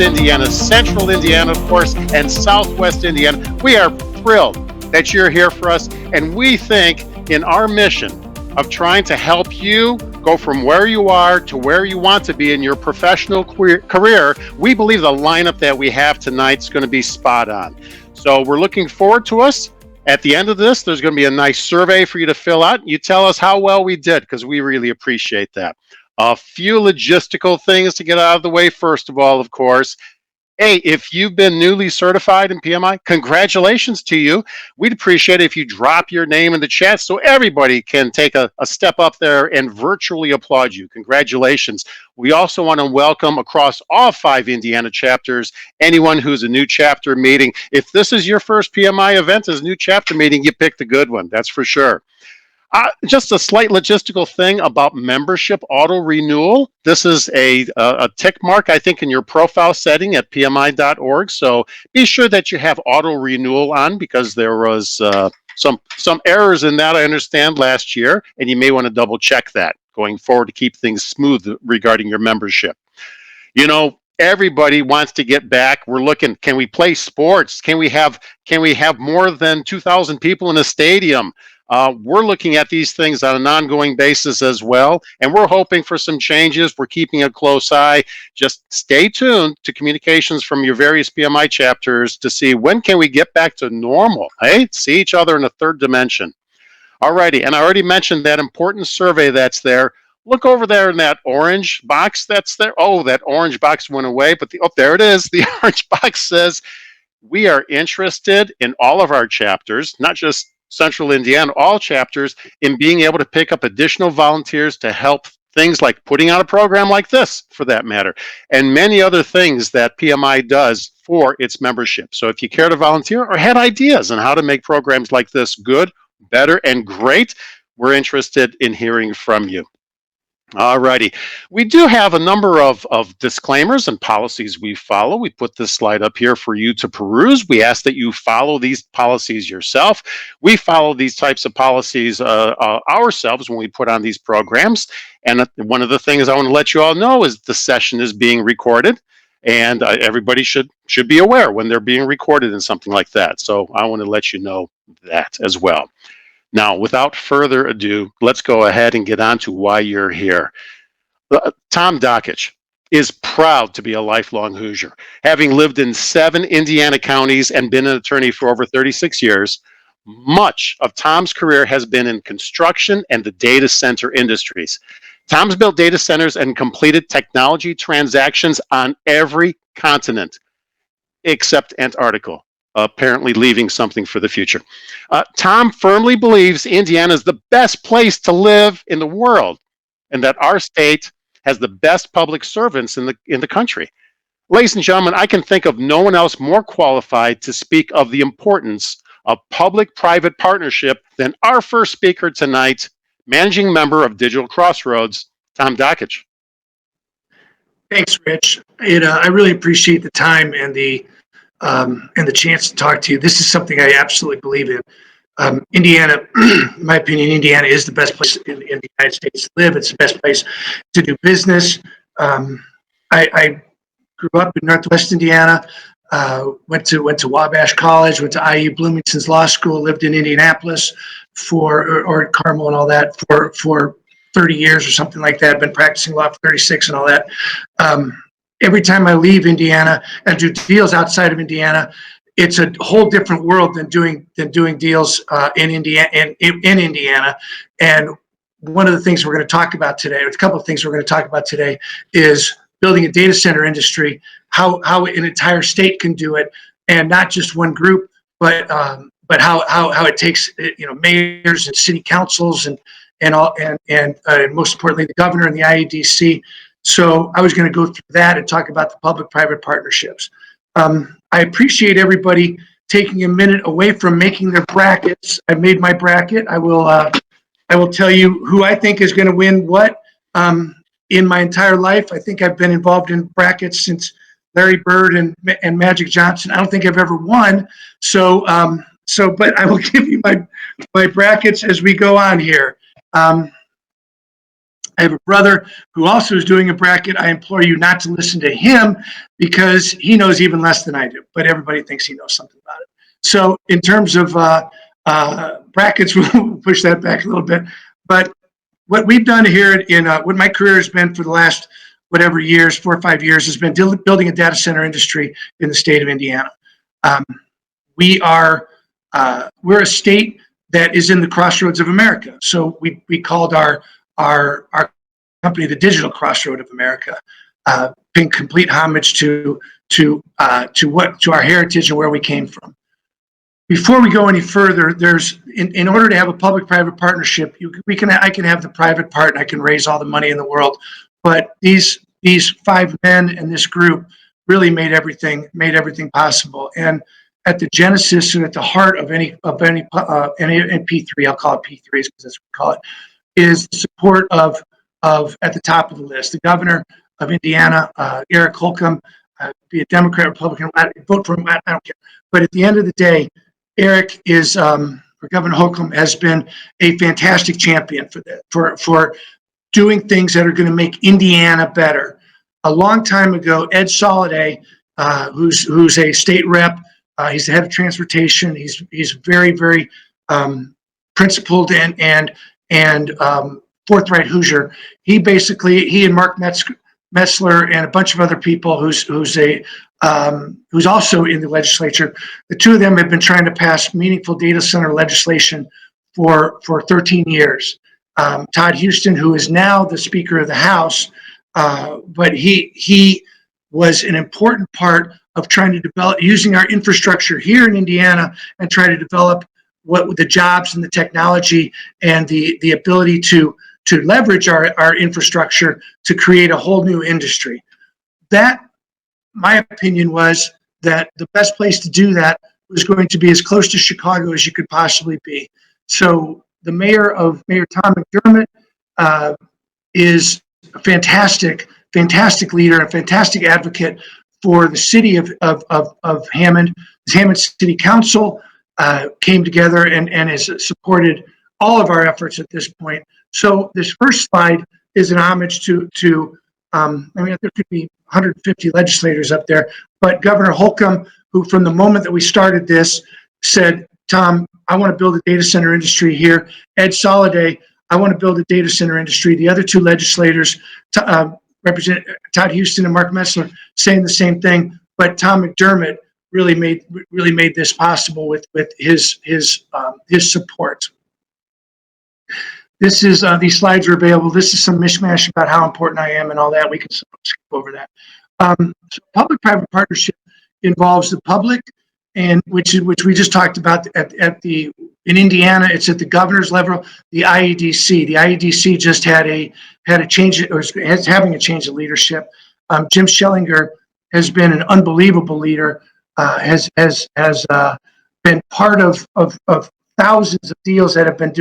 Indiana, Central Indiana, of course, and Southwest Indiana. We are thrilled that you're here for us, and we think in our mission of trying to help you go from where you are to where you want to be in your professional career, we believe the lineup that we have tonight is going to be spot on. So we're looking forward to us. At the end of this, there's going to be a nice survey for you to fill out. You tell us how well we did, because we really appreciate that. A few logistical things to get out of the way. First of all, of course, hey, if you've been newly certified in PMI, congratulations to you. We'd appreciate it if you drop your name in the chat so everybody can take a step up there and virtually applaud you. Congratulations. We also want to welcome across all 5 Indiana chapters anyone who's a new chapter meeting. If this is your first PMI event as a new chapter meeting, you picked a good one, that's for sure. Just a slight logistical thing about membership auto renewal. This is a tick mark, I think, in your profile setting at pmi.org. So be sure that you have auto renewal on, because there was some errors in that, I understand, last year, and you may want to double check that going forward to keep things smooth regarding your membership. You know, everybody wants to get back. We're looking, can we play sports? Can we have more than 2,000 people in a stadium? We're looking at these things on an ongoing basis as well, and we're hoping for some changes. We're keeping a close eye. Just stay tuned to communications from your various PMI chapters to see when can we get back to normal, hey? See each other in a third dimension. Alrighty, and I already mentioned that important survey that's there. Look over there in that orange box that's there. Oh, that orange box went away, but there it is. The orange box says, we are interested in all of our chapters, not just Central Indiana, all chapters, in being able to pick up additional volunteers to help things like putting on a program like this, for that matter, and many other things that PMI does for its membership. So if you care to volunteer or had ideas on how to make programs like this good, better, and great, we're interested in hearing from you. Alrighty, we do have a number of disclaimers and policies we follow. We put this slide up here for you to peruse. We ask that you follow these policies yourself. We follow these types of policies ourselves when we put on these programs. And one of the things I want to let you all know is the session is being recorded, and everybody should be aware when they're being recorded in something like that. So I want to let you know that as well. Now, without further ado, let's go ahead and get on to why you're here. Tom Dakich is proud to be a lifelong Hoosier. Having lived in 7 Indiana counties and been an attorney for over 36 years, much of Tom's career has been in construction and the data center industries. Tom's built data centers and completed technology transactions on every continent except Antarctica, apparently leaving something for the future. Tom firmly believes Indiana is the best place to live in the world, and that our state has the best public servants in the country. Ladies and gentlemen, I can think of no one else more qualified to speak of the importance of public-private partnership than our first speaker tonight, managing member of Digital Crossroads, Tom Dakich. Thanks, Rich. I really appreciate the time and the chance to talk to you. This is something I absolutely believe in. Indiana, in my opinion, Indiana is the best place in the United States to live. It's the best place to do business. I grew up in Northwest Indiana, went to Wabash College, went to IU Bloomington's Law School, lived in Indianapolis or Carmel and all that for 30 years or something like that. Been practicing law for 36 and all that. Every time I leave Indiana and do deals outside of Indiana, it's a whole different world than doing deals in Indiana. And one of the things we're going to talk about today, or a couple of things we're going to talk about today, is building a data center industry, how an entire state can do it, and not just one group, but how it takes mayors and city councils and most importantly the governor and the IEDC. So I was going to go through that and talk about the public-private partnerships. I appreciate everybody taking a minute away from making their brackets. I made my bracket. I will I will tell you who I think is going to win what. In my entire life, I think I've been involved in brackets since Larry Bird and Magic Johnson. I don't think I've ever won. But I will give you my brackets as we go on here. I have a brother who also is doing a bracket. I implore you not to listen to him because he knows even less than I do, but everybody thinks he knows something about it. So in terms of brackets, we'll push that back a little bit. But what we've done here in what my career has been for the last whatever years, 4 or 5 years, has been building a data center industry in the state of Indiana. We're a state that is in the crossroads of America. So we called our company the Digital Crossroad of America, paying complete homage to our heritage and where we came from. Before we go any further, there's in order to have a public-private partnership, I can have the private part and I can raise all the money in the world, but these 5 men and this group really made everything possible. And at the genesis and at the heart of any P3, I'll call it P3s because that's what we call it, is the support of at the top of the list, the governor of Indiana, Eric Holcomb, be a Democrat, Republican, vote for him, I don't care. But at the end of the day, Eric is, or Governor Holcomb has been a fantastic champion for doing things that are going to make Indiana better. A long time ago, Ed Soliday, who's a state rep, he's the head of transportation. He's very, very principled and forthright Hoosier. He and Mark Metzler and a bunch of other people who's also in the legislature. The two of them have been trying to pass meaningful data center legislation for 13 years. Todd Houston, who is now the Speaker of the House, but he was an important part of trying to develop, using our infrastructure here in Indiana and try to develop what the jobs and the technology and the ability to leverage our infrastructure to create a whole new industry. That, my opinion, was that the best place to do that was going to be as close to Chicago as you could possibly be. So the Mayor Tom McDermott is a fantastic leader, a fantastic advocate for the city of Hammond. The Hammond City Council came together and has supported all of our efforts at this point. So this first slide is an homage to I mean, there could be 150 legislators up there, but Governor Holcomb, who from the moment that we started this said, Tom, I want to build a data center industry here. Ed Soliday, I want to build a data center industry. The other two legislators, Representative Todd Houston and Mark Metzler, saying the same thing, but Tom McDermott really made this possible with his support. This is these slides are available. This is some mishmash about how important I am and all that. We can skip over that. So public-private partnership involves the public, and which we just talked about in Indiana. It's at the governor's level. The IEDC. The IEDC just had a change, or is having a change of leadership. Jim Schellinger has been an unbelievable leader. Has been part of thousands of deals that have been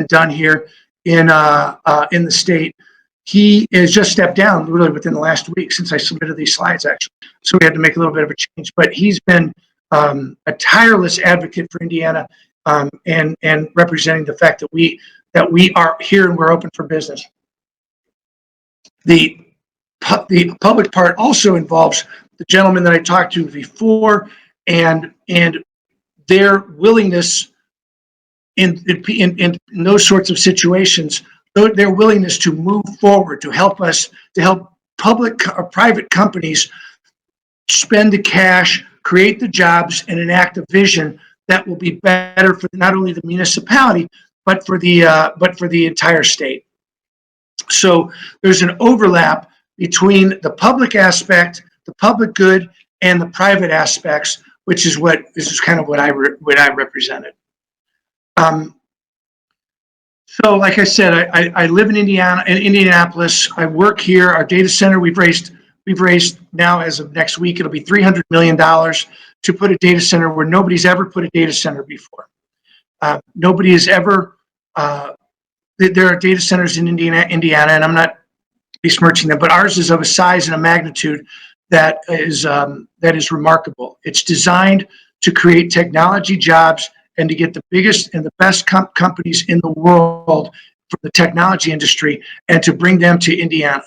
done here in the state. He has just stepped down really within the last week since I submitted these slides, actually. So we had to make a little bit of a change. But he's been a tireless advocate for Indiana and representing the fact that we are here and we're open for business. The public part also involves the gentleman that I talked to before and their willingness in those sorts of situations, their willingness to move forward, to help public or private companies spend the cash, create the jobs, and enact a vision that will be better for not only the municipality, but for the entire state. So there's an overlap between the public aspect, the public good, and the private aspects, which is kind of what I represented. So, like I said, I live in Indianapolis. I work here. Our data center, we've raised now, as of next week, it'll be $300 million to put a data center where nobody's ever put a data center before. Nobody has ever there are data centers in Indiana, and I'm not besmirching them, but ours is of a size and a magnitude that is remarkable. It's designed to create technology jobs and to get the biggest and the best companies in the world from the technology industry and to bring them to Indiana.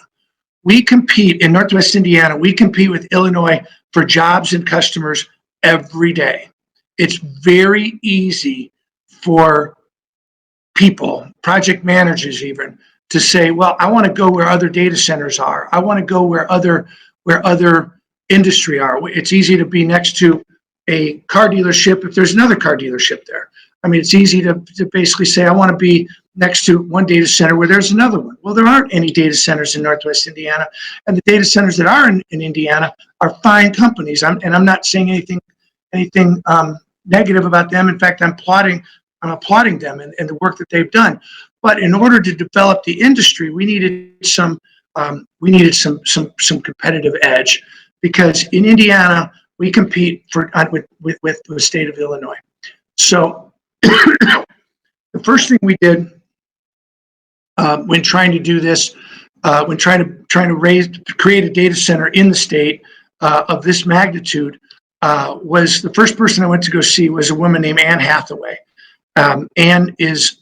We compete in Northwest Indiana. We compete with Illinois for jobs and customers every day. It's very easy for people, project managers even, to say, well, I want to go where other data centers are. I want to go where other industry are. It's easy to be next to a car dealership if there's another car dealership there. I mean, it's easy to basically say, I want to be next to one data center where there's another one. Well, there aren't any data centers in Northwest Indiana, and the data centers that are in Indiana are fine companies. I'm not saying anything negative about them. In fact, I'm applauding them and the work that they've done. But in order to develop the industry, we needed some competitive edge, because in Indiana we compete with the state of Illinois. So the first thing we did when trying to do this, when trying to create a data center in the state of this magnitude, was the first person I went to go see was a woman named Anne Hathaway. Anne is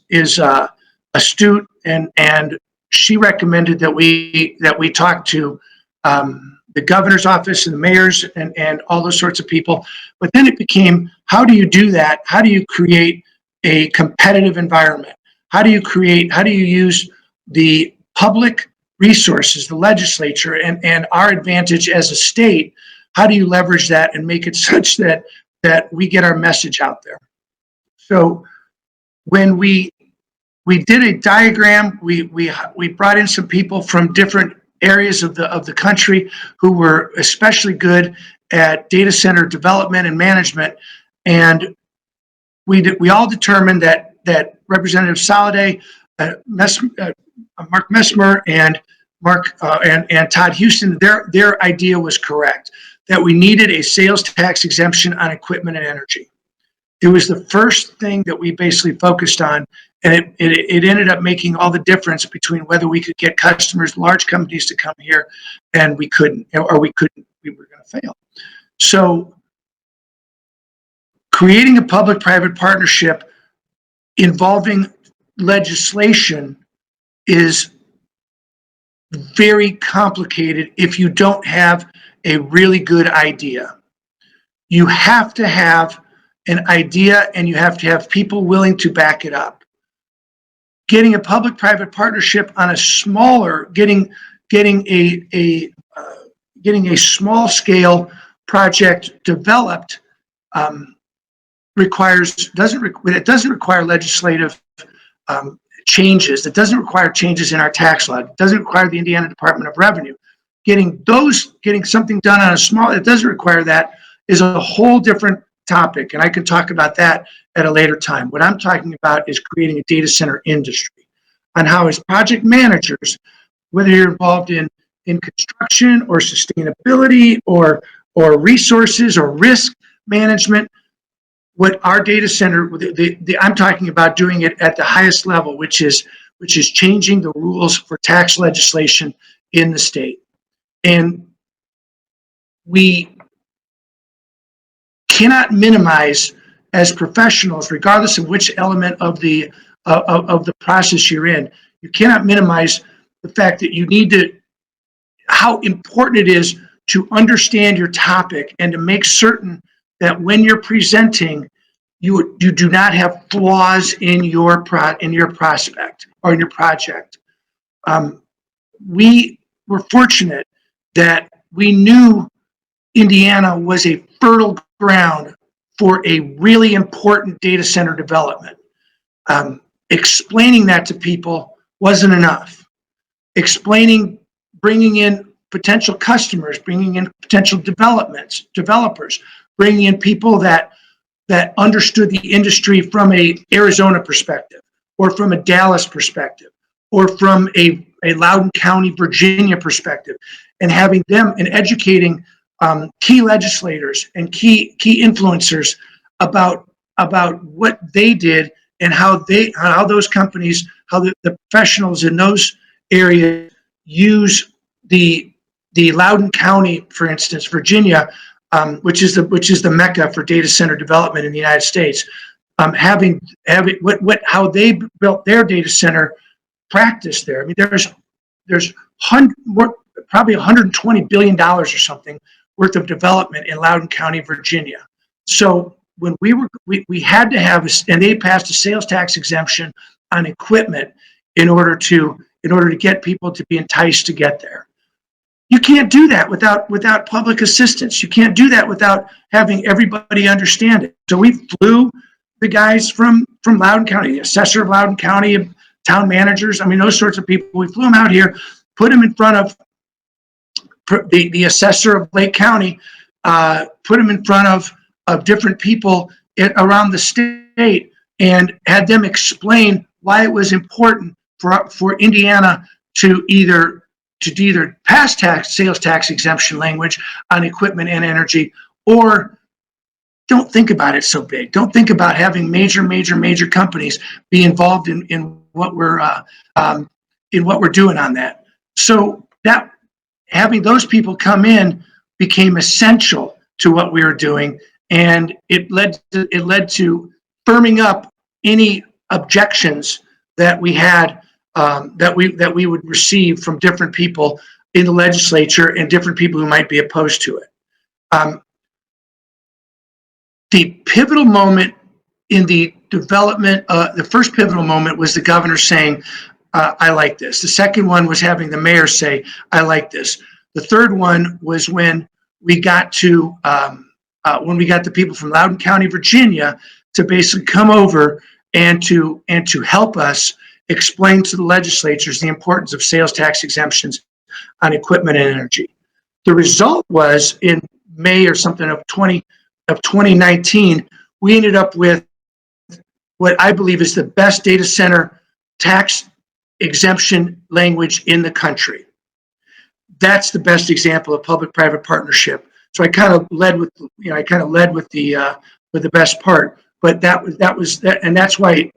astute, and she recommended that we talk to the governor's office and the mayors and all those sorts of people. But then it became, how do you do that? How do you create a competitive environment? How do you use the public resources, the legislature, and our advantage as a state? How do you leverage that and make it such that we get our message out there? So when we did a diagram, we brought in some people from different areas of the country who were especially good at data center development and management, and we all determined that Representative Soliday, Mark Messmer, and and Todd Houston, their idea was correct, that we needed a sales tax exemption on equipment and energy. It was the first thing that we basically focused on, and it ended up making all the difference between whether we could get customers, large companies, to come here, and we couldn't, or we were going to fail. So creating a public-private partnership involving legislation is very complicated if you don't have a really good idea. You have to have an idea, and you have to have people willing to back it up. Getting a public-private partnership on a smaller, getting a small-scale project developed doesn't require legislative changes. It doesn't require changes in our tax law. It doesn't require the Indiana Department of Revenue. Getting something done on a small, it doesn't require that, is a whole different topic, and I can talk about that at a later time. What I'm talking about is creating a data center industry, and how, as project managers, whether you're involved in construction or sustainability or resources or risk management, what our data center, I'm talking about doing it at the highest level, which is changing the rules for tax legislation in the state. And we cannot minimize, as professionals, regardless of which element of the process you're in, you cannot minimize the fact that you need to, how important it is to understand your topic and to make certain that when you're presenting, you do not have flaws in your prospect or in your project. We were fortunate that we knew Indiana was a fertile ground for a really important data center development. Explaining that to people wasn't enough. Bringing in potential customers, bringing in potential developers, bringing in people that understood the industry from a Arizona perspective, or from a Dallas perspective, or from a Loudoun County, Virginia perspective, and having them and educating key legislators and key influencers about what they did and how those companies, how the professionals in those areas use the Loudoun County, for instance, Virginia, which is the mecca for data center development in the United States. Having how they built their data center practice there. I mean, there's probably $120 billion or something worth of development in Loudoun County, Virginia. So when we had to have, and they passed a sales tax exemption on equipment in order to get people to be enticed to get there. You can't do that without public assistance. You can't do that without having everybody understand it. So we flew the guys from Loudoun County, the assessor of Loudoun County, town managers, I mean, those sorts of people. We flew them out here, put them in front of the assessor of Lake County, put them in front of different people around the state, and had them explain why it was important for Indiana to either pass sales tax exemption language on equipment and energy, or don't think about it so big. Don't think about having major companies be involved in what we're doing on that. So that having those people come in became essential to what we were doing, and it led to firming up any objections that we had, that we would receive from different people in the legislature and different people who might be opposed to it. The pivotal moment in the development, the first pivotal moment was the governor saying, I like this. The second one was having the mayor say, I like this. The third one was when we got the people from Loudoun County, Virginia, to basically come over and to help us explain to the legislatures the importance of sales tax exemptions on equipment and energy. The result was in May or something of 2019, we ended up with what I believe is the best data center tax exemption language in the country. That's the best example of public-private partnership. So I kind of led with the best part, but that's why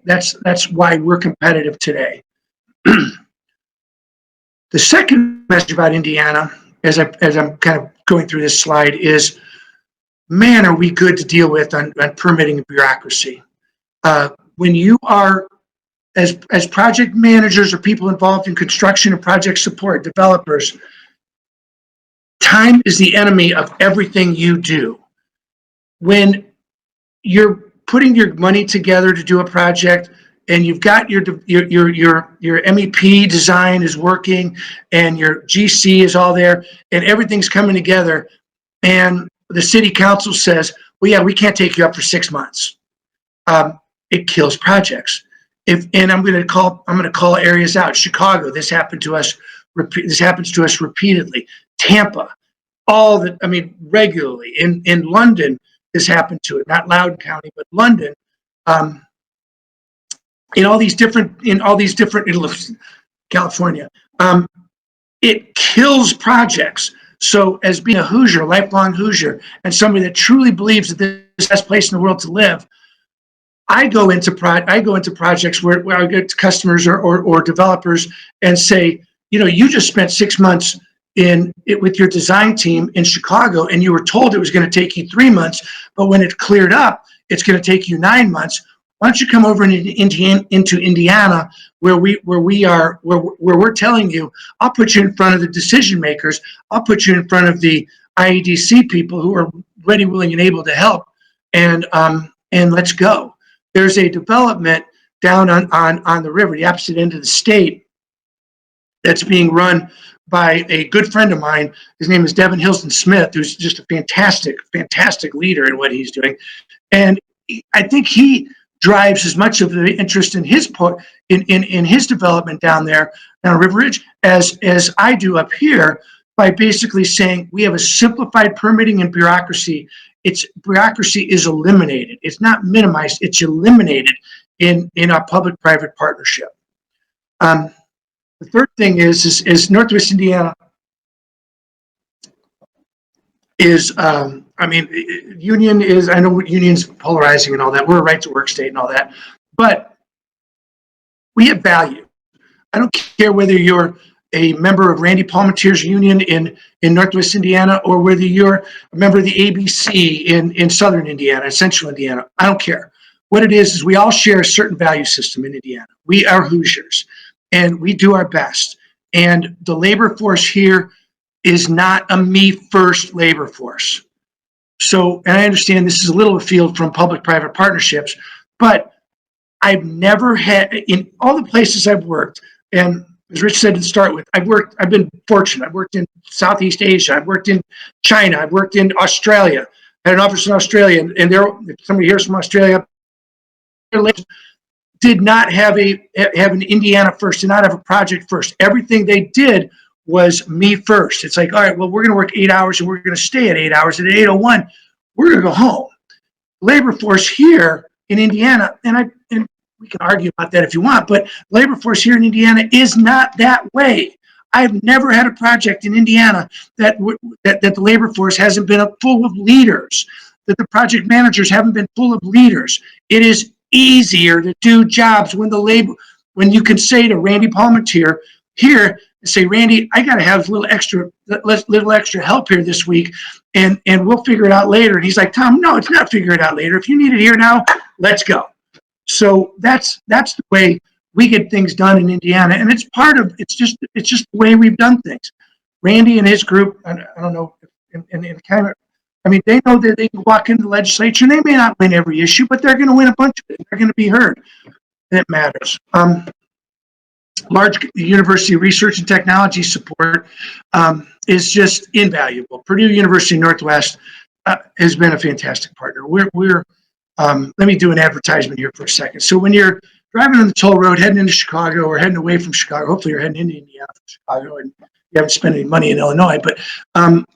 we're competitive today. The second message about Indiana, as I'm kind of going through this slide, is, man, are we good to deal with on permitting and bureaucracy. When you are, as project managers or people involved in construction and project support, developers, time is the enemy of everything you do. When you're putting your money together to do a project, and you've got your MEP design is working, and your GC is all there, and everything's coming together, and the city council says, well, yeah, we can't take you up for 6 months. It kills projects. And I'm going to call areas out. Chicago, this happens to us repeatedly. Tampa, regularly. In London, this happened to it. Not Loudoun County, but London. In all these different, California, it kills projects. So as being a Hoosier, a lifelong Hoosier, and somebody that truly believes that this is the best place in the world to live, I go into projects where I get customers or developers and say, you just spent 6 months with your design team in Chicago, and you were told it was going to take you 3 months, but when it cleared up, it's going to take you 9 months. Why don't you come over into Indiana, where we're telling you, I'll put you in front of the decision makers, I'll put you in front of the IEDC people who are ready, willing, and able to help, and let's go. There's a development down on the river, the opposite end of the state, that's being run by a good friend of mine. His name is Devin Hilston Smith, who's just a fantastic leader in what he's doing. And I think he drives as much of the interest in his in his development down River Ridge as I do up here, by basically saying we have a simplified permitting and bureaucracy. Bureaucracy is eliminated. It's not minimized, it's eliminated in our public-private partnership. The third thing is Northwest Indiana is, Union is, I know Union's polarizing and all that. We're a right to work state and all that. but we have value. I don't care whether you're a member of Randy Palmetier's union in Northwest Indiana, or whether you're a member of the ABC in Southern Indiana, Central Indiana. I don't care. What it is we all share a certain value system in Indiana. We are Hoosiers, and we do our best. And the labor force here is not a me first labor force. So, and I understand this is a little afield from public-private partnerships, but I've never had, in all the places I've worked, and as Rich said to start with, I've been fortunate. I've worked in Southeast Asia. I've worked in China. I've worked in Australia. I had an office in Australia, and there, somebody here from Australia did not have an Indiana first, did not have a project first. Everything they did was me first. It's like, all right, well, we're going to work 8 hours and we're going to stay at 8 hours. At 8:01, we're going to go home. Labor force here in Indiana, and we can argue about that if you want, but labor force here in Indiana is not that way. I've never had a project in Indiana that the labor force hasn't been full of leaders, that the project managers haven't been full of leaders. It is easier to do jobs when you can say to Randy Palmetier here, say, Randy, I got to have a little extra help here this week, and we'll figure it out later. And he's like, Tom, no, it's not figure it out later. If you need it here now, let's go. So that's the way we get things done in Indiana, and it's just the way we've done things. Randy and his group, I don't know, in kind of, I mean, they know that they can walk into the legislature and they may not win every issue, but they're going to win a bunch of it. They're going to be heard, and it matters. Large university research and technology support is just invaluable. Purdue University Northwest has been a fantastic partner. Let me do an advertisement here for a second. So when you're driving on the toll road, heading into Chicago or heading away from Chicago, hopefully you're heading into Indiana from Chicago and you haven't spent any money in Illinois, but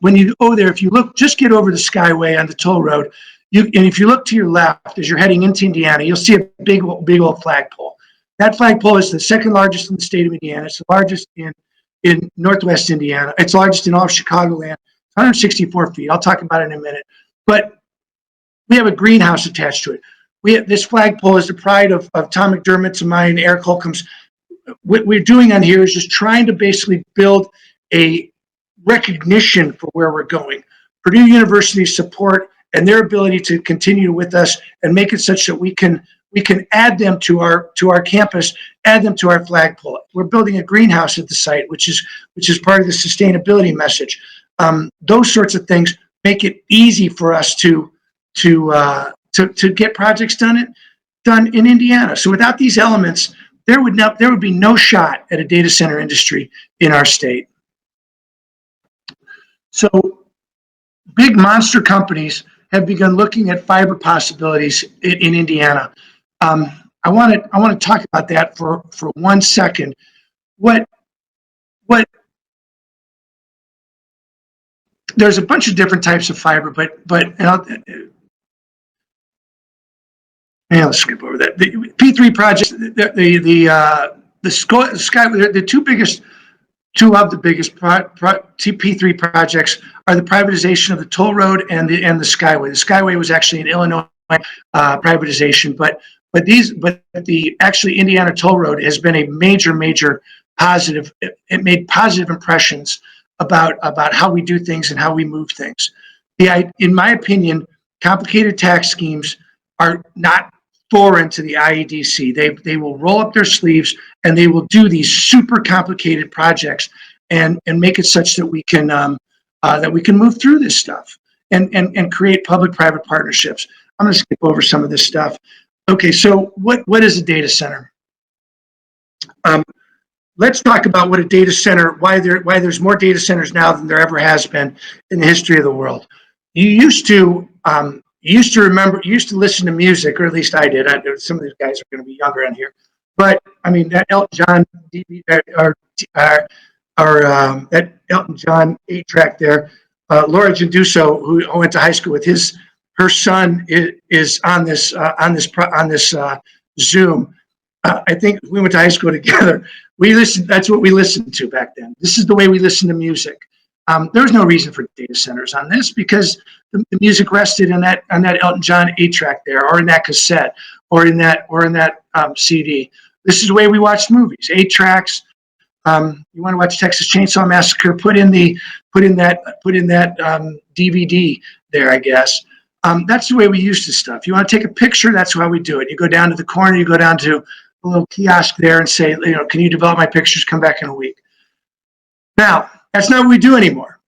when you go there, if you look, just get over the Skyway on the toll road, and if you look to your left as you're heading into Indiana, you'll see a big old flagpole. That flagpole is the second largest in the state of Indiana. It's the largest in Northwest Indiana. It's the largest in all of Chicagoland. 164 feet. I'll talk about it in a minute. But we have a greenhouse attached to it. This flagpole is the pride of Tom McDermott's and mine, Eric Holcomb's. What we're doing on here is just trying to basically build a recognition for where we're going. Purdue University's support and their ability to continue with us and make it such that we can add them to our campus, add them to our flagpole. We're building a greenhouse at the site, which is part of the sustainability message. Those sorts of things make it easy for us to get projects done in Indiana. So without these elements, there would be no shot at a data center industry in our state. So big monster companies have begun looking at fiber possibilities in Indiana. I want to talk about that for 1 second. There's a bunch of different types of fiber, but let's skip over that. The P3 projects, two of the biggest P3 projects are the privatization of the toll road and the Skyway. The Skyway was actually an Illinois privatization, but the actually Indiana toll road has been a major positive. It made positive impressions about how we do things and how we move things. In my opinion, complicated tax schemes are not foreign to the IEDC. They will roll up their sleeves and they will do these super complicated projects and make it such that we can move through this stuff and create public-private partnerships. I'm going to skip over some of this stuff. Okay, so what is a data center? Let's talk about what a data center, why there's more data centers now than there ever has been in the history of the world. You used to listen to music, or at least I did. Some of these guys are going to be younger on here, but I mean that Elton John that Elton John 8-track there. Laura Genduso, who I went to high school with, her son is on this Zoom. I think we went to high school together. That's what we listened to back then. This is the way we listened to music. There was no reason for data centers on this because the music rested on that Elton John 8-track there, or in that cassette, or in that CD. This is the way we watched movies. 8 tracks. You want to watch Texas Chainsaw Massacre? Put in that DVD there, I guess. That's the way we used this stuff. You want to take a picture? That's how we do it. You go down to the corner. You go down to a little kiosk there and say, can you develop my pictures? Come back in a week. Now, that's not what we do anymore.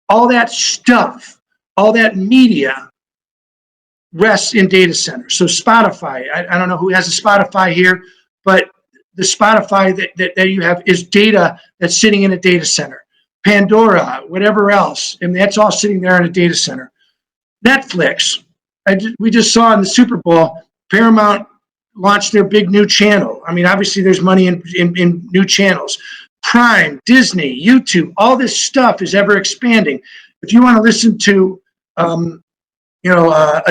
All that stuff, all that media rests in data centers. So Spotify, I don't know who has a Spotify here, but the Spotify that you have is data that's sitting in a data center. Pandora, whatever else, and that's all sitting there in a data center. Netflix, we just saw in the Super Bowl, Paramount launched their big new channel. I mean, obviously there's money in new channels. Prime, Disney, YouTube, all this stuff is ever expanding. If you want to listen to, an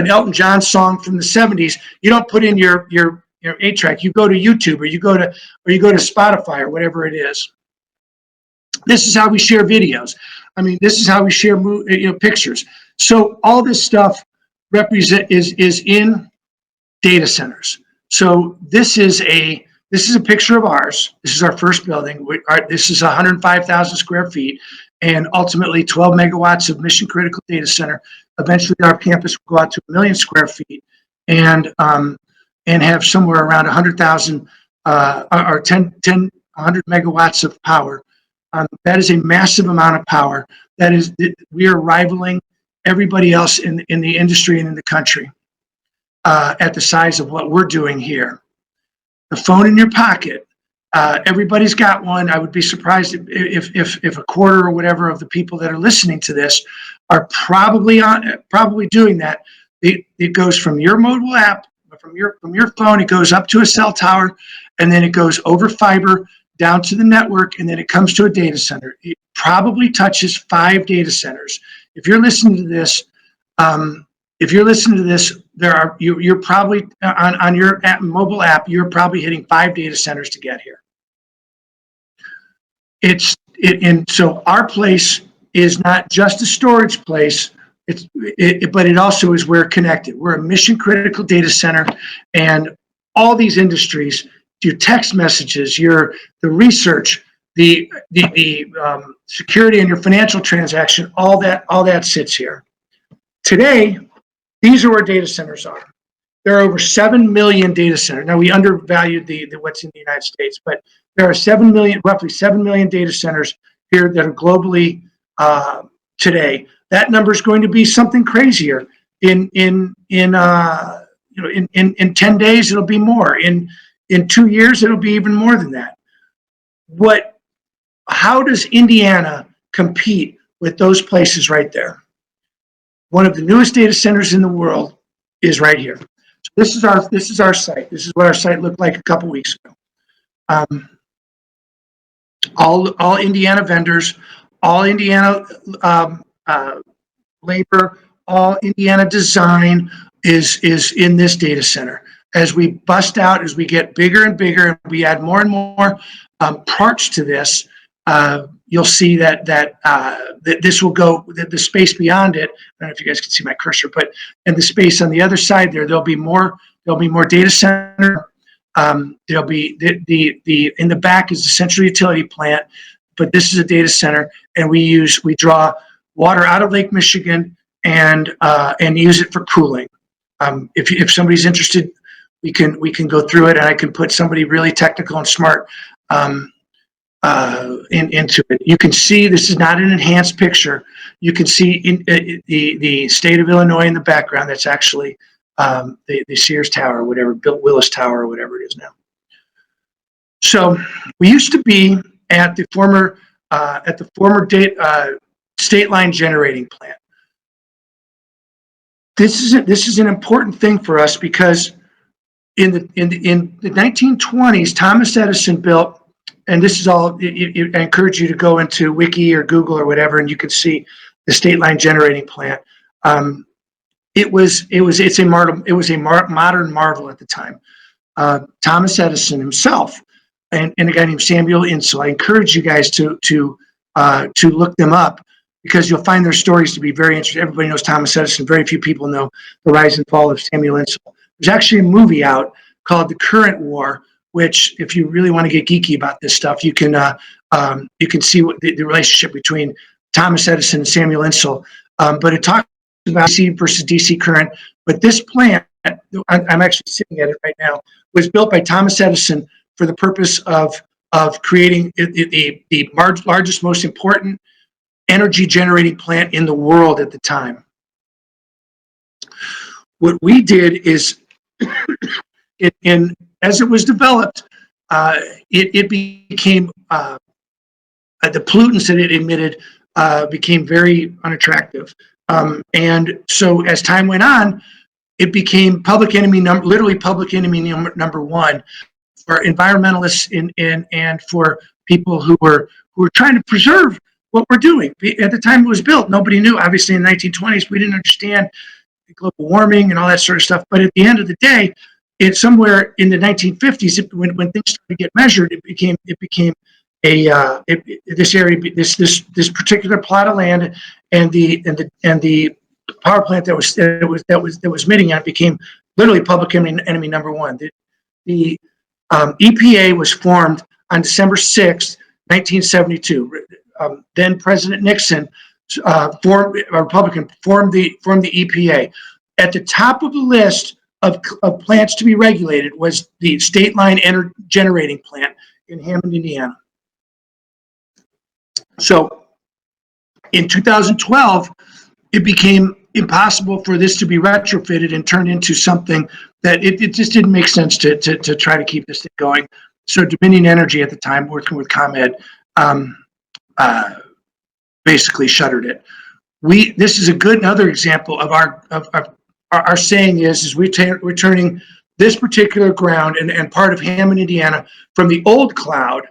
Elton John song from the '70s, you don't put in your 8-track. You go to YouTube or you go to Spotify or whatever it is. This is how we share videos. I mean, this is how we share pictures. So all this stuff is in data centers. So this is a picture of ours. This is our first building. This is 105,000 square feet and ultimately 12 megawatts of mission critical data center. Eventually our campus will go out to 1 million square feet and have somewhere around 100,000 or 100 megawatts of power. That is a massive amount of power. We are rivaling everybody else in the industry and in the country at the size of what we're doing here. The phone in your pocket, everybody's got one. I would be surprised if a quarter or whatever of the people that are listening to this are probably doing that. It goes from your mobile app, from your phone, it goes up to a cell tower, and then it goes over fiber down to the network, and then it comes to a data center. It probably touches 5 data centers. If you're listening to this, you're probably on your mobile app, you're probably hitting 5 data centers to get here. And so our place is not just a storage place, but it also is we're connected. We're a mission critical data center, and all these industries, your text messages, the research, the security in your financial transaction, all that sits here. Today, these are where data centers are. There are over 7 million data centers. Now we undervalued the what's in the United States, but there are roughly 7 million data centers here that are globally today. That number is going to be something crazier. In 10 days, it'll be more. In 2 years, it'll be even more than that. How does Indiana compete with those places right there? One of the newest data centers in the world is right here. So this is our site. This is what our site looked like a couple weeks ago. All Indiana vendors, all Indiana labor, all Indiana design is in this data center. As we bust out, as we get bigger and bigger, and we add more and more parts to this, you'll see that this will go, the space beyond it. I don't know if you guys can see my cursor, but in the space on the other side there'll be more data center. There'll be in the back is the central utility plant, but this is a data center, and we draw water out of Lake Michigan and use it for cooling. If somebody's interested, we can go through it, and I can put somebody really technical and smart into it. You can see this is not an enhanced picture. You can see the state of Illinois in the background. That's actually the Sears Tower, or whatever, Bill Willis Tower, or whatever it is now. So we used to be at the former state line generating plant. This is an important thing for us because in the 1920s, Thomas Edison built, and this is all, I encourage you to go into Wiki or Google or whatever, and you can see the state line generating plant. It was a modern marvel at the time. Thomas Edison himself and a guy named Samuel Insull. I encourage you guys to look them up, because you'll find their stories to be very interesting. Everybody knows Thomas Edison. Very few people know the rise and fall of Samuel Insull. There's actually a movie out called the Current War, which, if you really want to get geeky about this stuff, you can see what the relationship between Thomas Edison and Samuel Insull. But it talks about DC versus DC current. But this plant, I'm actually sitting at it right now, was built by Thomas Edison for the purpose of creating the largest, most important energy generating plant in the world at the time. What we did is, as it was developed, it became the pollutants that it emitted became very unattractive, and so as time went on, it became literally public enemy number one for environmentalists and for people who were trying to preserve what we're doing. At the time it was built, nobody knew. Obviously, in the 1920s, we didn't understand global warming and all that sort of stuff. But at the end of the day, it's somewhere in the 1950s when things started to get measured. It became this area, this particular plot of land, and the power plant that was emitting on it became literally public enemy number one. The EPA was formed on December 6, 1972. Then President Nixon, formed a Republican, formed the EPA. At the top of the list of plants to be regulated was the State Line Generating Plant in Hammond, Indiana. So in 2012, it became impossible for this to be retrofitted and turned into something that it just didn't make sense to try to keep this thing going. So Dominion Energy at the time, working with ComEd, basically shuttered it. This is another example of our saying is we're turning this particular ground and part of Hammond, Indiana, from the old cloud,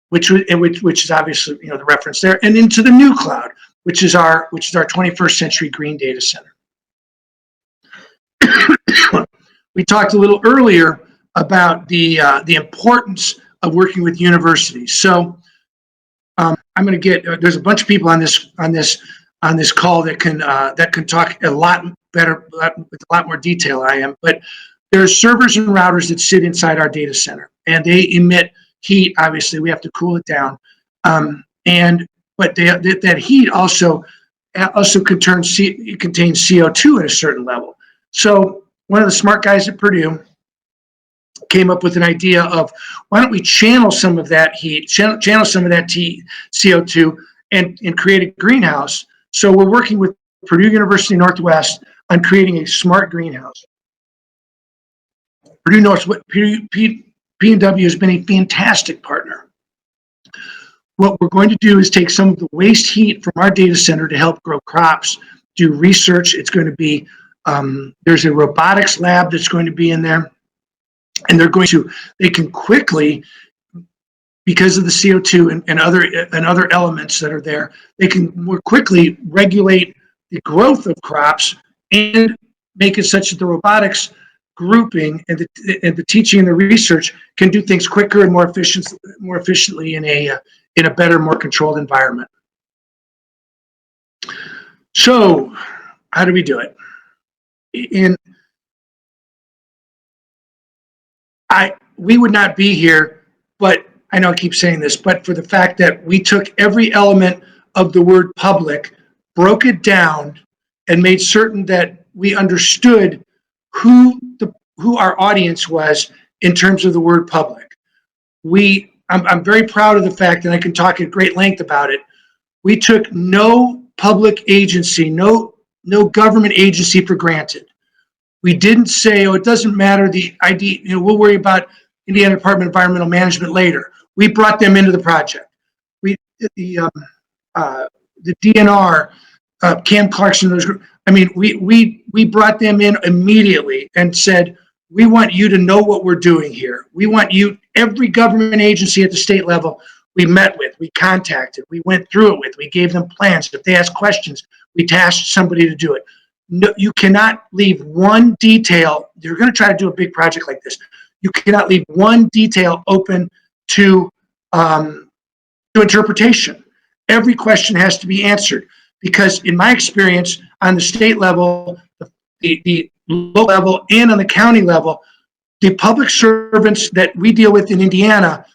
which is obviously the reference there, and into the new cloud, which is our 21st century green data center. We talked a little earlier about the importance of working with universities. So I'm going to get there's a bunch of people on this call that can talk a lot better with a lot more detail than I am. But there's servers and routers that sit inside our data center, and they emit heat. Obviously, we have to cool it down, but that heat also contains CO2 at a certain level. So one of the smart guys at Purdue came up with an idea of why don't we channel some of that heat, channel some of that CO2, and create a greenhouse. So we're working with Purdue University Northwest on creating a smart greenhouse. P&W has been a fantastic partner. What we're going to do is take some of the waste heat from our data center to help grow crops, do research. It's going to be, there's a robotics lab that's going to be in there. And they can quickly, because of the CO2 and other elements that are there, they can more quickly regulate the growth of crops and make it such that the robotics grouping and the teaching and the research can do things quicker and more efficiently in a better, more controlled environment. So, how do we do it? We would not be here, but I know I keep saying this, but for the fact that we took every element of the word public, broke it down, and made certain that we understood who our audience was in terms of the word public. I'm very proud of the fact, and I can talk at great length about it. We took no public agency, no government agency for granted. We didn't say, oh, it doesn't matter, the ID, we'll worry about Indiana Department of Environmental Management later. We brought them into the project. The DNR, Cam Clarkson, we brought them in immediately and said, we want you to know what we're doing here. We want you, every government agency at the state level, we met with, we contacted, we went through it with, we gave them plans. If they asked questions, we tasked somebody to do it. No, you cannot leave one detail. You're going to try to do a big project like this. You cannot leave one detail open to interpretation. Every question has to be answered, because in my experience on the state level, the local level, and on the county level, the public servants that we deal with in Indiana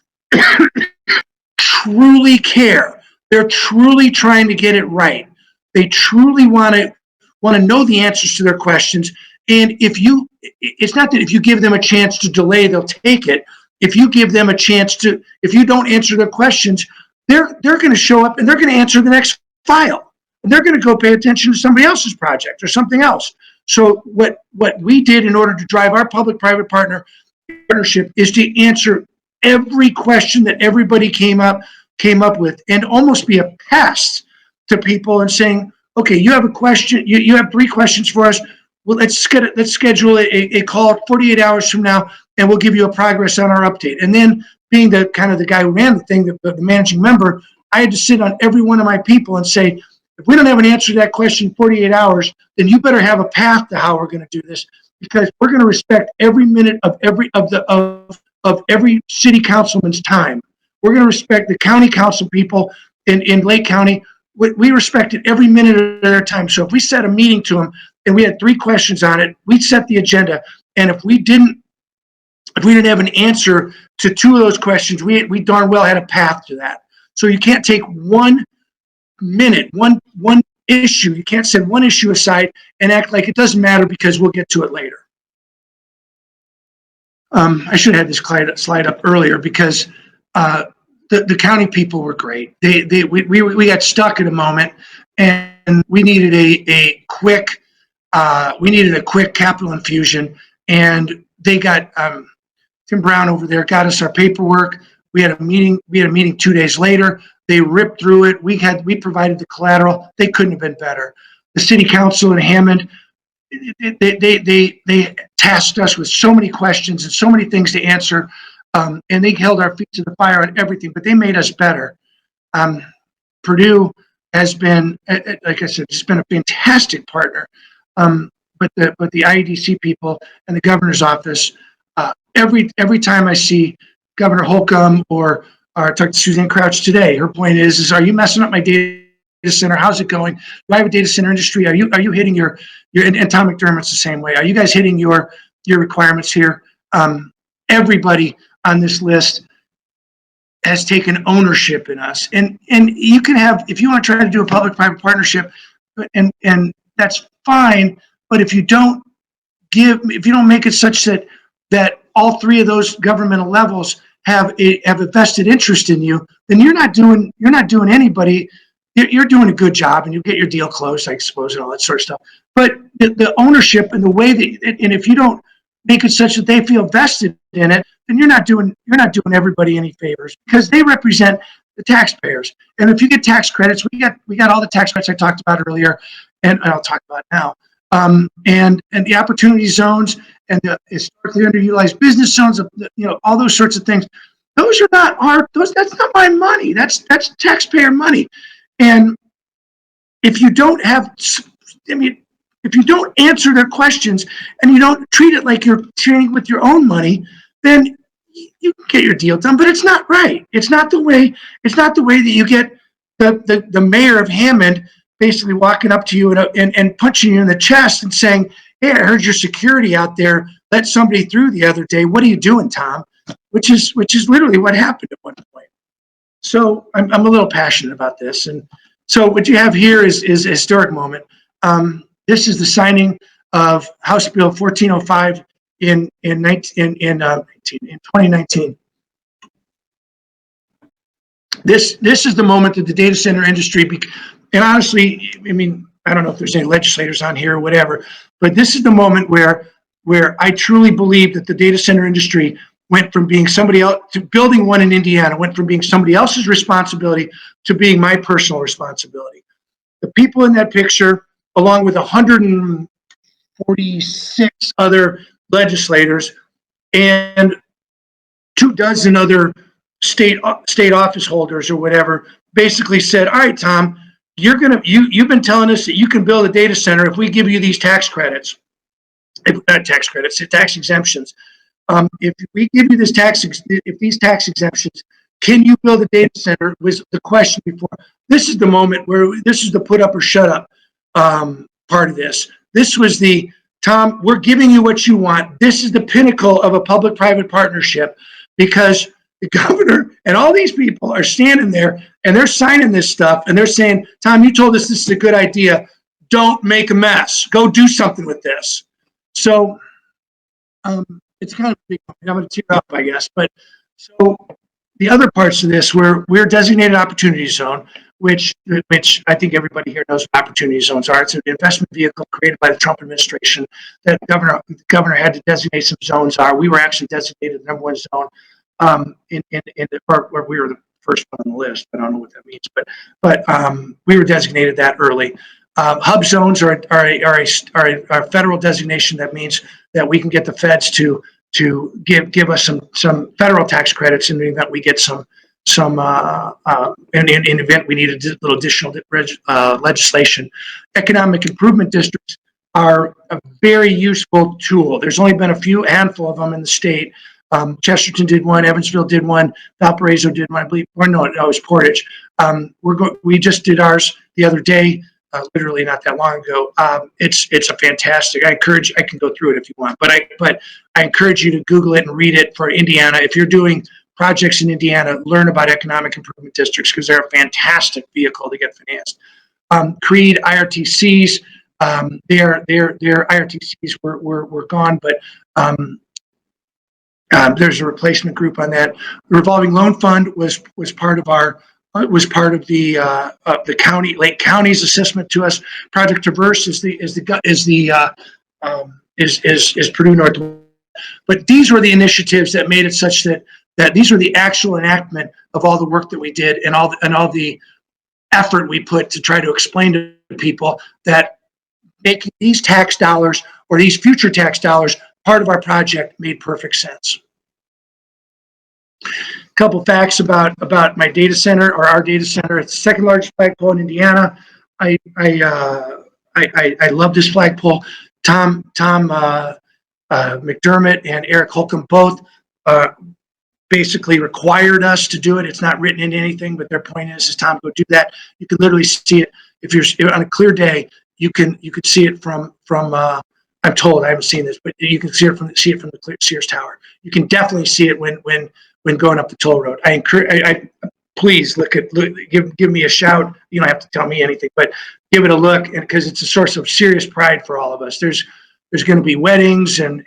truly care. They're truly trying to get it right. They truly want to know the answers to their questions. And it's not that if you give them a chance to delay, they'll take it. If you give them a chance to, if you don't answer their questions, they're going to show up and they're going to answer the next file. And they're going to go pay attention to somebody else's project or something else. So what we did in order to drive our public-private partnership is to answer every question that everybody came up with, and almost be a pest to people and saying, okay, you have a question, you have 3 questions for us. Well, let's schedule a call 48 hours from now, and we'll give you a progress on our update. And then, being the kind of the guy who ran the thing, the managing member, I had to sit on every one of my people and say, if we don't have an answer to that question in 48 hours, then you better have a path to how we're going to do this, because we're going to respect every minute of every city councilman's time. We're going to respect the county council people in Lake County. We respected every minute of their time. So if we set a meeting to them and we had 3 questions on it, we'd set the agenda. And if we didn't have an answer to 2 of those questions, we darn well had a path to that. So you can't take 1 minute, one issue. You can't set one issue aside and act like it doesn't matter because we'll get to it later. I should have had this slide up earlier, because the county people were great. We got stuck at a moment, and we needed a quick capital infusion, and they got Tim Brown over there got us our paperwork. We had a meeting 2 days later. They ripped through it. We provided the collateral. They couldn't have been better. The city council in Hammond, they tasked us with so many questions and so many things to answer, and they held our feet to the fire on everything, but they made us better. Purdue has been, like I said, just been a fantastic partner. But the IEDC people and the governor's office, every time I see Governor Holcomb or talk to Suzanne Crouch today, her point is are you messing up my data center? How's it going? Do I have a data center industry? Are you hitting your and Tom McDermott's the same way. Are you guys hitting your requirements here? Everybody on this list has taken ownership in us, and you can have, if you want to try to do a public-private partnership, and that's fine. But if you don't make it such that all 3 of those governmental levels have a vested interest in you, then you're not doing anybody. You're doing a good job, and you get your deal closed, I suppose, and all that sort of stuff. But the ownership and the way that, and if you don't make it such that they feel vested in it, then you're not doing everybody any favors, because they represent the taxpayers. And if you get tax credits, we got all the tax credits I talked about earlier, and I'll talk about now. And the opportunity zones and the historically underutilized business zones, all those sorts of things. Those are not that's not my money. That's taxpayer money. And if you don't if you don't answer their questions and you don't treat it like you're treating with your own money, then you can get your deal done. But it's not right. It's not the way that you get the mayor of Hammond basically walking up to you and punching you in the chest and saying, hey, I heard your security out there let somebody through the other day. What are you doing, Tom? Which is literally what happened at one point. So I'm a little passionate about this. And so what you have here is a historic moment. This is the signing of House Bill 1405 in 2019. This is the moment that the data center industry, and honestly, I mean, I don't know if there's any legislators on here or whatever, but this is the moment where I truly believe that the data center industry went from being somebody else to building one in Indiana, went from being somebody else's responsibility to being my personal responsibility. The people in that picture, along with 146 other legislators and 24 other state office holders or whatever, basically said, all right, Tom, you've been telling us that you can build a data center if we give you these tax credits. Tax exemptions. If we give you these tax exemptions, can you build a data center? Was the question before. This is the moment where this is the put up or shut up part of this. This was the Tom, we're giving you what you want. This is the pinnacle of a public-private partnership, because the governor and all these people are standing there and they're signing this stuff and they're saying, Tom, you told us this is a good idea. Don't make a mess. Go do something with this. So it's kind of big. I'm going to tear up, I guess. But so the other parts of this, we're designated opportunity zone, which I think everybody here knows what opportunity zones are. It's an investment vehicle created by the Trump administration that the governor had to designate some zones are. We were actually designated the number one zone in the part where we were the first one on the list. I don't know what that means, but we were designated that early. Hub zones are a federal designation that means that we can get the feds to give us some federal tax credits in the event we get some in the event we need a little additional legislation. Economic improvement districts are a very useful tool. There's only been a handful of them in the state. Chesterton did one, Evansville did one, Valparaiso did one, I believe, or no, it was Portage. We just did ours the other day. Literally not that long ago. It's a fantastic. I can go through it if you want, but I encourage you to Google it and read it for Indiana. If you're doing projects in Indiana, learn about economic improvement districts, because they're a fantastic vehicle to get financed. CREED, IRTCs, their IRTCs were gone, but there's a replacement group on that. The revolving loan fund was part of the county, Lake County's assessment to us. Project Traverse is Purdue Northwest. But these were the initiatives that made it such that these were the actual enactment of all the work that we did and all the effort we put to try to explain to people that making these tax dollars or these future tax dollars part of our project made perfect sense. A couple facts about my data center, or our data center. It's the second largest flagpole in Indiana. I love this flagpole. Tom McDermott and Eric Holcomb both basically required us to do it. It's not written into anything, but their point is Tom, go do that. You can literally see it if you're on a clear day. You could see it from I'm told, I haven't seen this, but you can see it from the Sears Tower. You can definitely see it when going up the toll road. Please give me a shout. You don't have to tell me anything, but give it a look, and because it's a source of serious pride for all of us. There's going to be weddings and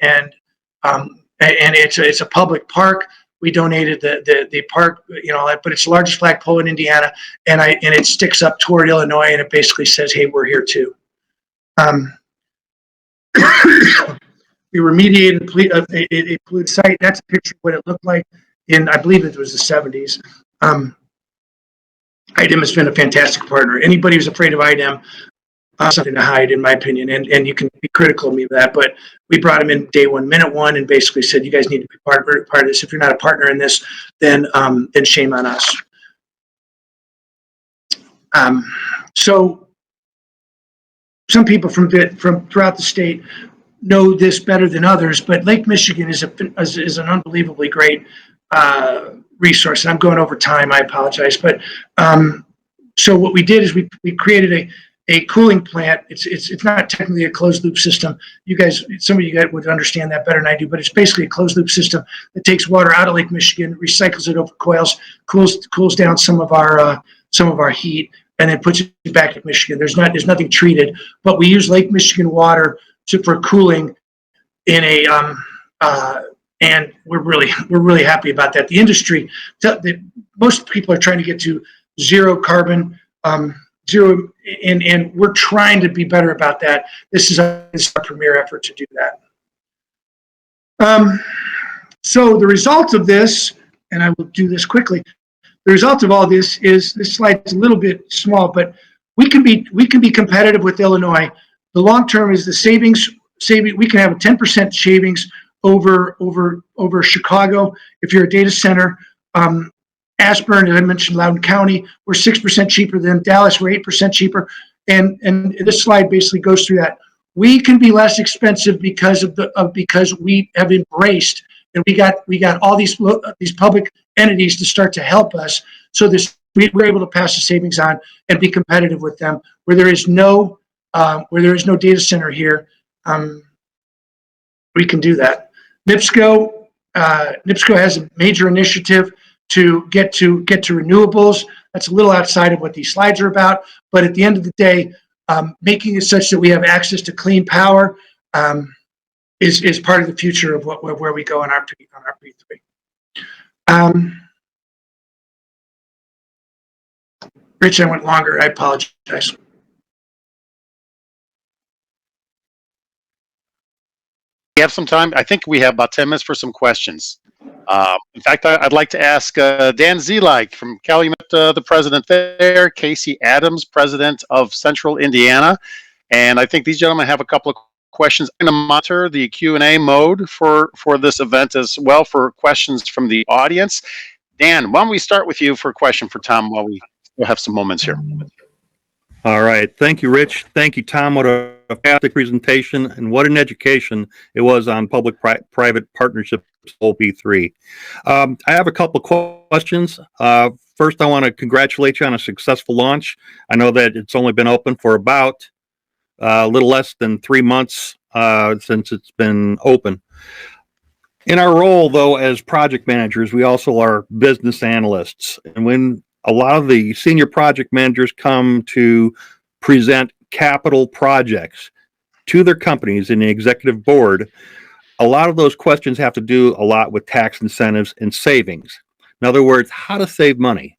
it's a public park. We donated the park, but it's the largest flagpole in Indiana, and it sticks up toward Illinois, and it basically says, "Hey, we're here too." We remediated a polluted site. That's a picture of what it looked like in, I believe it was the 70s. IDEM has been a fantastic partner. Anybody who's afraid of IDEM, something to hide, in my opinion, and you can be critical of me for that, but we brought them in day one, minute one, and basically said, you guys need to be part of this. If you're not a partner in this, then shame on us. So some people from throughout the state know this better than others, but Lake Michigan is an unbelievably great resource. And I'm going over time, I apologize. But so what we did is we created a cooling plant. It's not technically a closed loop system. Some of you guys would understand that better than I do, but it's basically a closed loop system that takes water out of Lake Michigan, recycles it over coils, cools down some of our heat, and then puts it back in Michigan. There's nothing treated, but we use Lake Michigan water for cooling in and we're really happy about that. The industry, most people are trying to get to zero carbon, zero, and we're trying to be better about that. This is our premier effort to do that. So the result of this, and I will do this quickly. The result of all this is, this slide's a little bit small, but we can be competitive with Illinois. The long term is the savings. We can have a 10% savings over Chicago. If you're a data center, Ashburn, as I mentioned, Loudoun County, we're 6% cheaper than Dallas. We're 8% cheaper, and this slide basically goes through that. We can be less expensive because we have embraced, and we got all these public entities to start to help us. So we're able to pass the savings on and be competitive with them. Where there is no data center here, we can do that. NIPSCO has a major initiative to get to renewables. That's a little outside of what these slides are about, but at the end of the day, making it such that we have access to clean power is part of the future of where we go on our P3. Rich, I went longer. I apologize. We have some time. I think we have about 10 minutes for some questions. In fact, I'd like to ask Dan Zelike from Calumet, the president there, Casey Adams, president of Central Indiana, and I think these gentlemen have a couple of questions. I'm going to monitor the Q&A mode for this event as well for questions from the audience. Dan, why don't we start with you for a question for Tom while we still have some moments here. All right. Thank you, Rich. Thank you, Tom. What a fantastic presentation and what an education it was on public-private partnerships, OP3. I have a couple of questions. First, I want to congratulate you on a successful launch. I know that it's only been open for about a little less than 3 months since it's been open. In our role, though, as project managers, we also are business analysts. And when a lot of the senior project managers come to present capital projects to their companies in the executive board, a lot of those questions have to do a lot with tax incentives and savings. In other words, how to save money.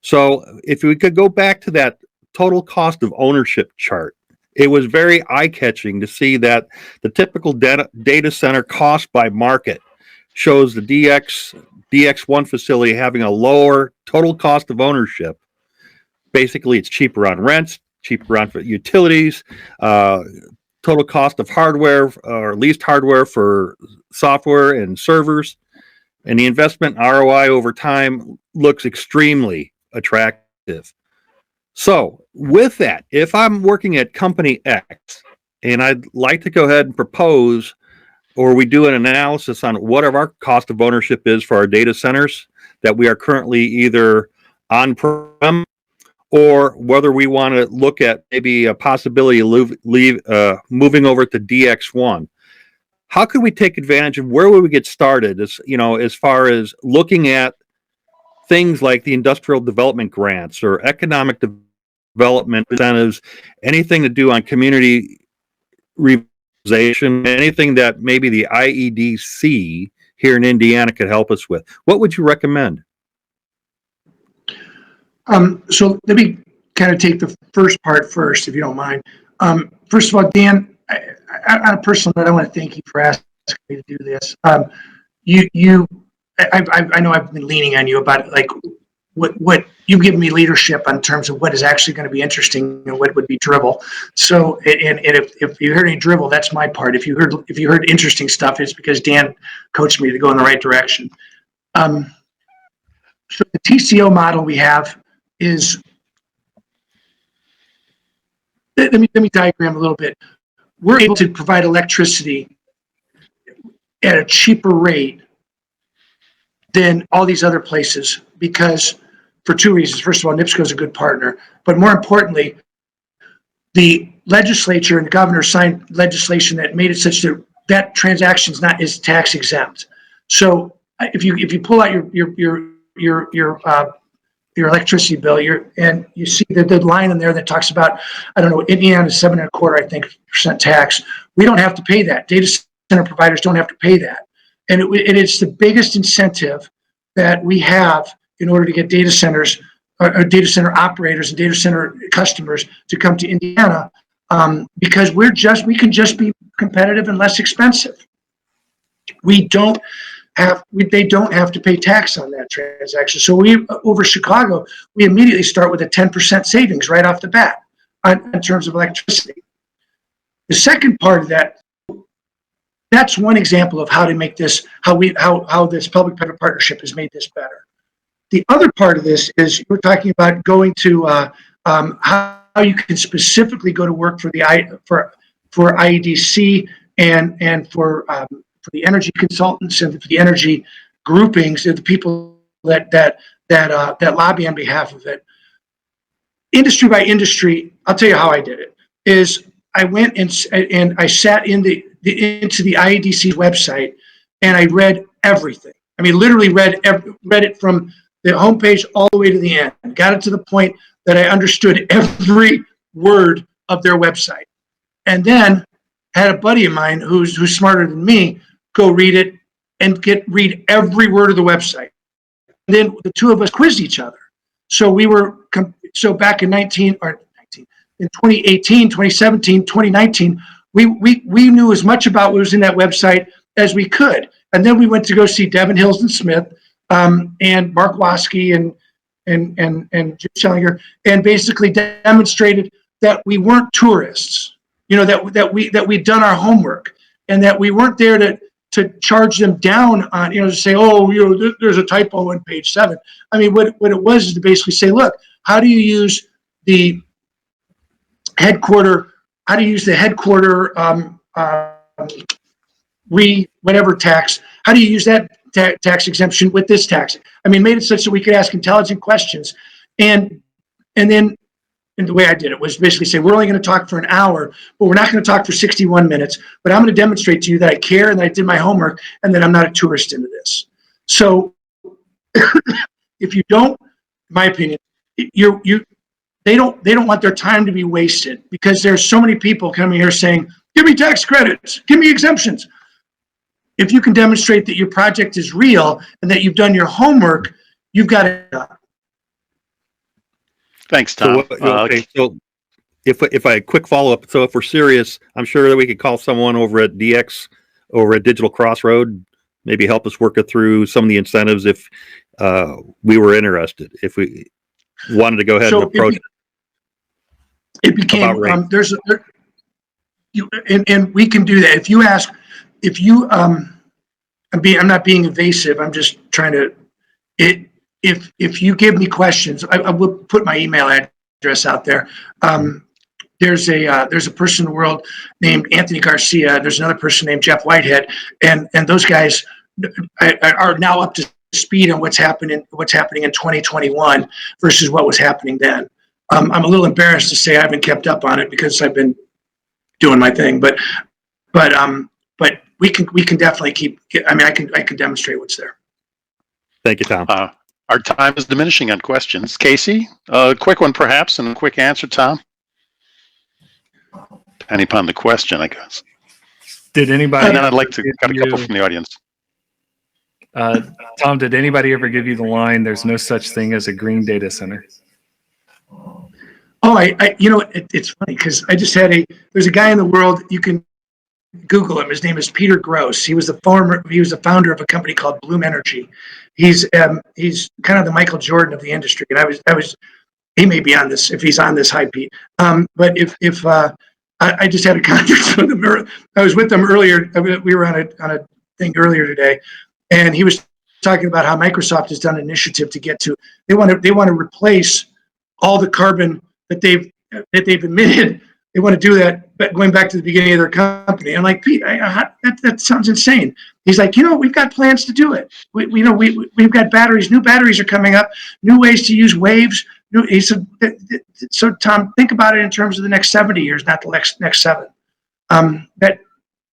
So if we could go back to that total cost of ownership chart, it was very eye-catching to see that the typical data center cost by market shows the DX1 facility having a lower total cost of ownership. Basically, it's cheaper on rents, cheaper on utilities, total cost of hardware or leased hardware for software and servers, and the investment ROI over time looks extremely attractive. So with that, if I'm working at company X and I'd like to go ahead and propose, or we do an analysis on what our cost of ownership is for our data centers that we are currently either on-prem, or whether we want to look at maybe a possibility of moving over to DX1. How could we take advantage of where would we get started as far as looking at things like the industrial development grants or economic development incentives, anything to do on community revitalization, anything that maybe the IEDC here in Indiana could help us with? What would you recommend? So let me kind of take the first part first, if you don't mind. First of all, Dan, on a personal note, I want to thank you for asking me to do this. I know I've been leaning on you about like what you've given me leadership on terms of what is actually going to be interesting and what would be dribble. So, and if you heard any dribble, that's my part. If you heard interesting stuff, it's because Dan coached me to go in the right direction. So the TCO model we have is, let me diagram a little bit. We're able to provide electricity at a cheaper rate than all these other places because for two reasons. First of all, NIPSCO is a good partner, but more importantly, the legislature and governor signed legislation that made it such that that transaction is tax exempt. So if you pull out your electricity bill, and you see the line in there that talks about, I don't know, Indiana is 7.25%, I think, percent tax. We don't have to pay that. Data center providers don't have to pay that, and it's the biggest incentive that we have in order to get data centers, or data center operators and data center customers to come to Indiana, because we can just be competitive and less expensive. They don't have to pay tax on that transaction. So over Chicago, we immediately start with a 10% savings right off the bat in terms of electricity. The second part of that's one example of how to make this, how this public-private partnership has made this better. The other part of this is we're talking about going to how you can specifically go to work for for IEDC and for the energy consultants and for the energy groupings and the people that lobby on behalf of it. Industry by industry, I'll tell you how I did it. Is I went and I sat in into the IEDC website, and I read everything. I mean, literally read it from the homepage all the way to the end. Got it to the point that I understood every word of their website, and then had a buddy of mine who's smarter than me go read it and read every word of the website. And then the two of us quizzed each other. So back in 2018, 2017, 2019, we knew as much about what was in that website as we could. And then we went to go see Devin Hills and Smith, and Mark Waskey and Jim Schellinger, and basically demonstrated that we weren't tourists, that we'd done our homework, and that we weren't there to charge them down on, to say, there's a typo on page 7. I mean, what it was is to basically say, look, how do you use the headquarter whatever tax, how do you use that tax exemption with this tax? I mean, made it such that we could ask intelligent questions. And then the way I did it was basically say, we're only going to talk for an hour, but we're not going to talk for 61 minutes. But I'm going to demonstrate to you that I care and that I did my homework and that I'm not a tourist into this. So if you don't, in my opinion, they don't want their time to be wasted, because there's so many people coming here saying, give me tax credits, give me exemptions. If you can demonstrate that your project is real and that you've done your homework, you've got it done. Thanks, Tom. So if I quick follow up, so if we're serious, I'm sure that we could call someone over at DX, over at Digital Crossroad, maybe help us work it through some of the incentives if we were interested, if we wanted to go ahead and approach it. It became and we can do that. I'm not being evasive. I'm just trying to. If you give me questions, I will put my email address out there. There's a person in the world named Anthony Garcia. There's another person named Jeff Whitehead, and those guys are now up to speed on what's happening in 2021 versus what was happening then. I'm a little embarrassed to say I haven't kept up on it because I've been doing my thing, but we can definitely I can demonstrate what's there. Thank you, Tom. Our time is diminishing on questions. Casey, a quick one perhaps, and a quick answer, Tom. Depending upon the question, I guess. Did anybody? And then I'd like to got a couple from the audience. Tom, did anybody ever give you the line, "There's no such thing as a green data center"? Oh, it's funny because I just there's a guy in the world, you can Google him. His name is Peter Gross. He was the founder of a company called Bloom Energy. He's kind of the Michael Jordan of the industry. And he may be on this if he's on this high, Pete. But if I just had a conference with him. I was with them earlier. We were on a thing earlier today, and he was talking about how Microsoft has done an initiative to get to. They want to replace all the carbon that they've emitted. They want to do that, but going back to the beginning of their company. I'm like, Pete, that sounds insane. He's like, we've got plans to do it. We've got batteries. New batteries are coming up. New ways to use waves. He said, so Tom, think about it in terms of the next 70 years, not the next 7. That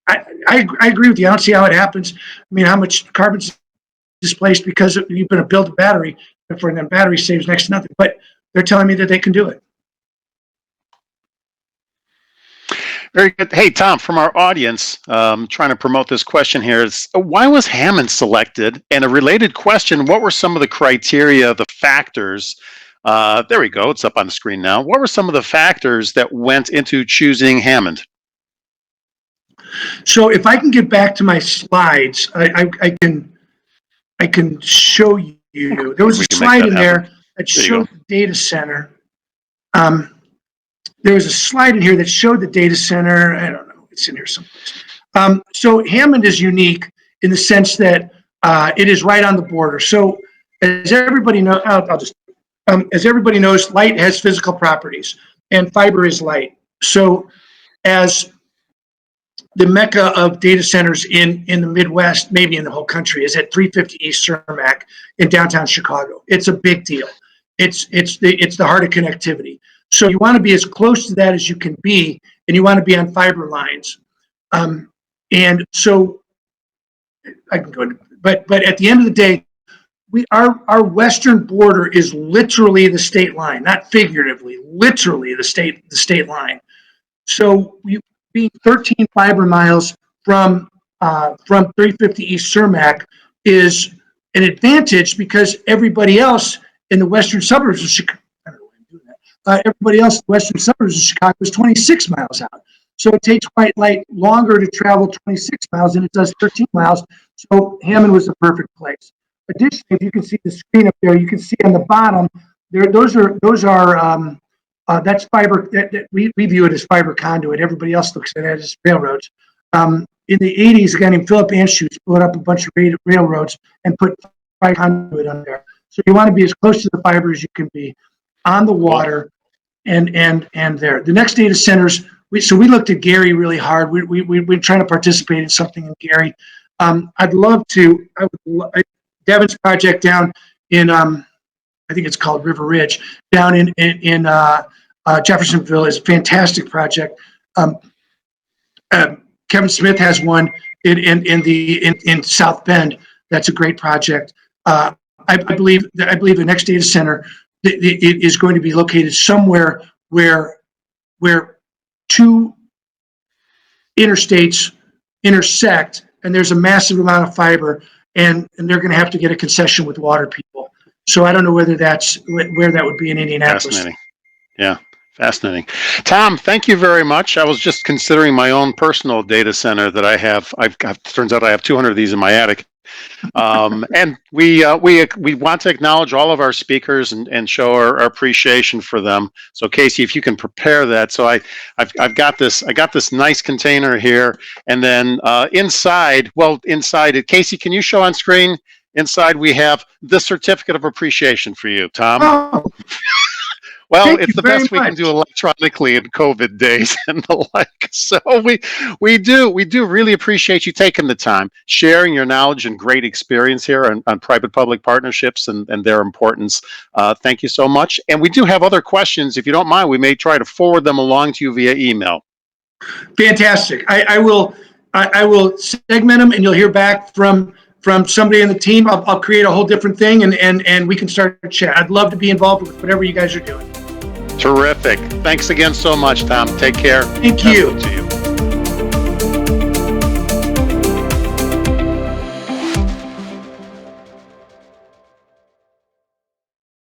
I agree with you. I don't see how it happens. I mean, how much carbon's displaced because you're going to build a battery, and for them battery saves next to nothing. But they're telling me that they can do it. Very good. Hey, Tom, from our audience, trying to promote this question here is, why was Hammond selected? And a related question, what were some of the criteria, the factors? There we go. It's up on the screen now. What were some of the factors that went into choosing Hammond? So if I can get back to my slides, I can show you. There was a slide in there that showed the data center. There was a slide in here that showed the data center. I don't know. It's in here someplace. So Hammond is unique in the sense that it is right on the border. So as everybody knows, as everybody knows, light has physical properties, and fiber is light. So as the mecca of data centers in the Midwest, maybe in the whole country, is at 350 East Cermak in downtown Chicago. It's a big deal. It's the heart of connectivity. So you want to be as close to that as you can be, and you want to be on fiber lines. And so I can go, but at the end of the day, our western border is literally the state line, not figuratively, literally the state line. So being 13 fiber miles from 350 East Cermak is an advantage because everybody else in the western suburbs of Chicago, I don't know why I'm doing that. Everybody else in the western suburbs of Chicago is 26 miles out. So it takes White Light longer to travel 26 miles than it does 13 miles. So Hammond was the perfect place. Additionally, if you can see the screen up there, you can see on the bottom there. Those are that's fiber. That we view it as fiber conduit. Everybody else looks at it as railroads. In the 80s, a guy named Philip Anschutz put up a bunch of railroads and put fiber conduit on there. So you want to be as close to the fiber as you can be on the water and there. The next data centers. We looked at Gary really hard. We're trying to participate in something in Gary. I'd love to. Devin's project down in I think it's called River Ridge down in Jeffersonville is a fantastic project. Kevin Smith has one in South Bend. That's a great project. I believe the next data center it is going to be located somewhere where two interstates intersect, and there's a massive amount of fiber, and they're going to have to get a concession with water people. So I don't know whether that's where that would be in Indianapolis. Fascinating. Yeah, fascinating. Tom, thank you very much. I was just considering my own personal data center that I have. Turns out I have 200 of these in my attic. And we want to acknowledge all of our speakers and show our appreciation for them. So Casey, if you can prepare that. So I got this nice container here, and then inside it, Casey, can you show on screen? Inside we have the certificate of appreciation for you, Tom. Oh. Well, it's the best we can do electronically in COVID days and the like. So we do really appreciate you taking the time, sharing your knowledge and great experience here on private-public partnerships and their importance. Thank you so much. And we do have other questions. If you don't mind, we may try to forward them along to you via email. Fantastic. I will segment them, and you'll hear back from somebody in the team. I'll create a whole different thing, and we can start a chat. I'd love to be involved with whatever you guys are doing. Terrific. Thanks again so much, Tom. Take care. Thank you. To you.